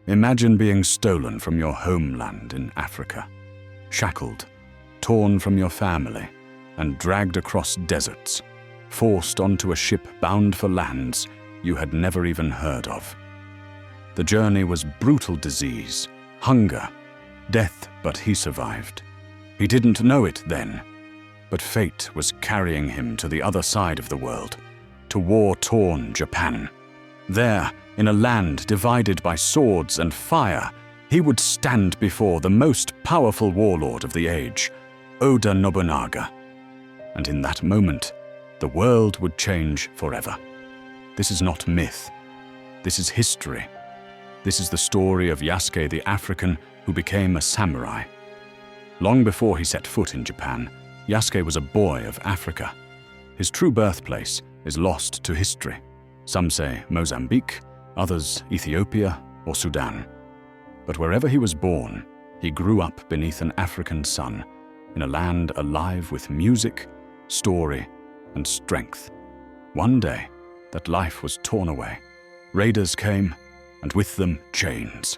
Imagine being stolen from your homeland in Africa, shackled, torn from your family, and dragged across deserts, forced onto a ship bound for lands you had never even heard of. The journey was brutal disease, hunger, death, but he survived. He didn't know it then, but fate was carrying him to the other side of the world, to war-torn Japan. There, in a land divided by swords and fire, he would stand before the most powerful warlord of the age, Oda Nobunaga. And in that moment, the world would change forever. This is not myth. This is history. This is the story of Yasuke the African who became a samurai. Long before he set foot in Japan, Yasuke was a boy of Africa. His true birthplace is lost to history. Some say Mozambique, others Ethiopia or Sudan. But wherever he was born, he grew up beneath an African sun, in a land alive with music, story, and strength. One day, that life was torn away. Raiders came, and with them chains.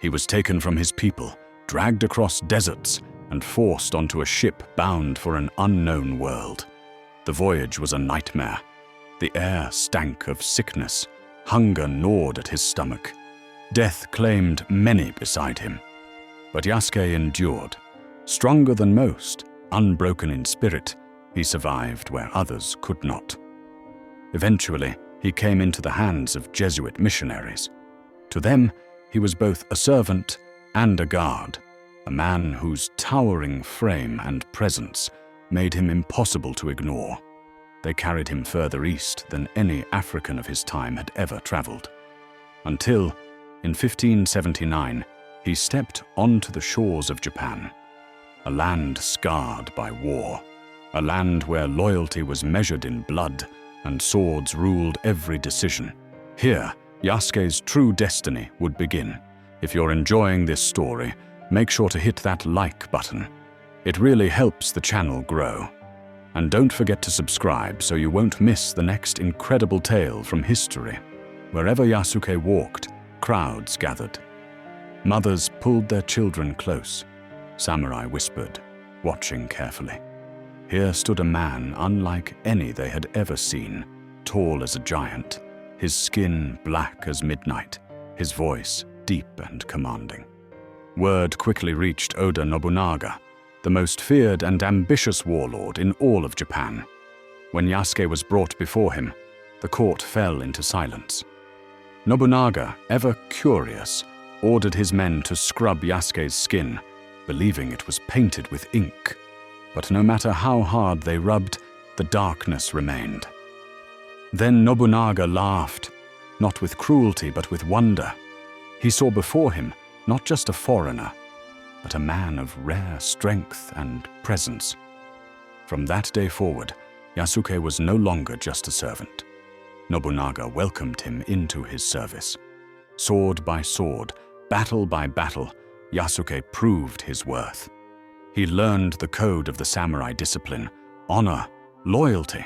He was taken from his people, dragged across deserts, and forced onto a ship bound for an unknown world. The voyage was a nightmare. The air stank of sickness. Hunger gnawed at his stomach. Death claimed many beside him. But Yasuke endured. Stronger than most, unbroken in spirit, he survived where others could not. Eventually, he came into the hands of Jesuit missionaries. To them, he was both a servant and a guard, a man whose towering frame and presence made him impossible to ignore. They carried him further east than any African of his time had ever traveled. Until, in 1579, he stepped onto the shores of Japan, a land scarred by war, a land where loyalty was measured in blood and swords ruled every decision. Here, Yasuke's true destiny would begin. If you're enjoying this story, make sure to hit that like button. It really helps the channel grow. And don't forget to subscribe so you won't miss the next incredible tale from history. Wherever Yasuke walked, crowds gathered. Mothers pulled their children close. Samurai whispered, watching carefully. Here stood a man unlike any they had ever seen, tall as a giant, his skin black as midnight, his voice deep and commanding. Word quickly reached Oda Nobunaga, the most feared and ambitious warlord in all of Japan. When Yasuke was brought before him, the court fell into silence. Nobunaga, ever curious, ordered his men to scrub Yasuke's skin, believing it was painted with ink. But no matter how hard they rubbed, the darkness remained. Then Nobunaga laughed, not with cruelty but with wonder. He saw before him not just a foreigner, but a man of rare strength and presence. From that day forward, Yasuke was no longer just a servant. Nobunaga welcomed him into his service. Sword by sword, battle by battle, Yasuke proved his worth. He learned the code of the samurai discipline, honor, loyalty.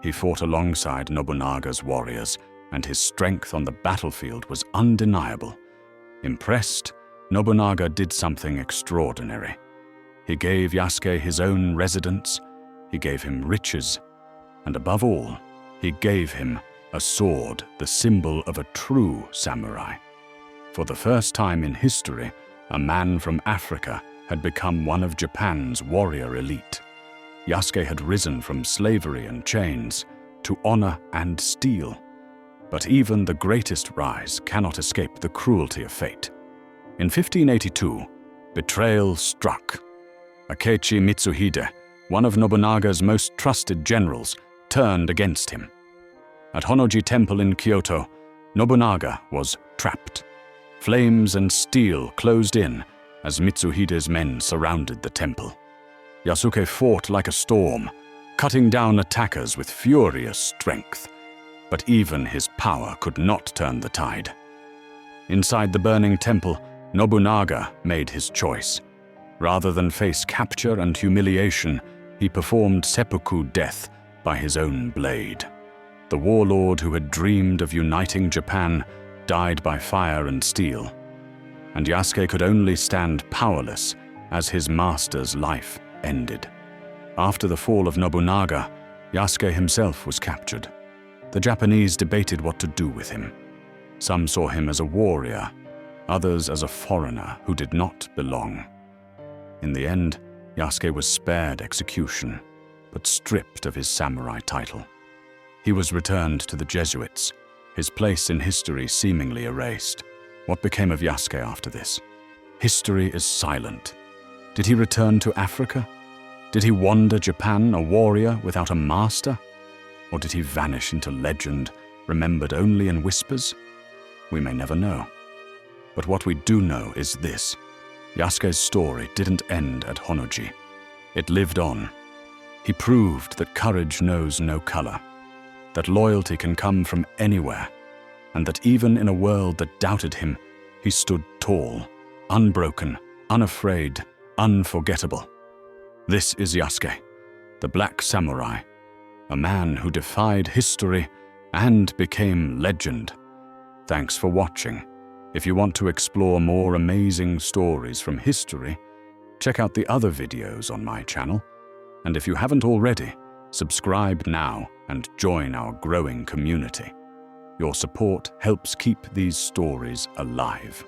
He fought alongside Nobunaga's warriors, and his strength on the battlefield was undeniable. Impressed, Nobunaga did something extraordinary. He gave Yasuke his own residence, he gave him riches, and above all, he gave him a sword, the symbol of a true samurai. For the first time in history, a man from Africa had become one of Japan's warrior elite. Yasuke had risen from slavery and chains to honor and steel. But even the greatest rise cannot escape the cruelty of fate. In 1582, betrayal struck. Akechi Mitsuhide, one of Nobunaga's most trusted generals, turned against him. At Honnoji Temple in Kyoto, Nobunaga was trapped. Flames and steel closed in as Mitsuhide's men surrounded the temple. Yasuke fought like a storm, cutting down attackers with furious strength. But even his power could not turn the tide. Inside the burning temple, Nobunaga made his choice. Rather than face capture and humiliation, he performed seppuku death by his own blade. The warlord who had dreamed of uniting Japan died by fire and steel. and Yasuke could only stand powerless as his master's life ended. After the fall of Nobunaga, Yasuke himself was captured. The Japanese debated what to do with him. Some saw him as a warrior, others as a foreigner who did not belong. In the end, Yasuke was spared execution, but stripped of his samurai title. He was returned to the Jesuits, his place in history seemingly erased. What became of Yasuke after this? History is silent. Did he return to Africa? Did he wander Japan a warrior without a master? Or did he vanish into legend, remembered only in whispers? We may never know. But what we do know is this: Yasuke's story didn't end at Honnoji. It lived on. He proved that courage knows no color, that loyalty can come from anywhere, and that even in a world that doubted him, he stood tall, unbroken, unafraid, unforgettable. This is Yasuke, the Black Samurai, a man who defied history and became legend. Thanks for watching. If you want to explore more amazing stories from history, check out the other videos on my channel. And if you haven't already, subscribe now and join our growing community. Your support helps keep these stories alive.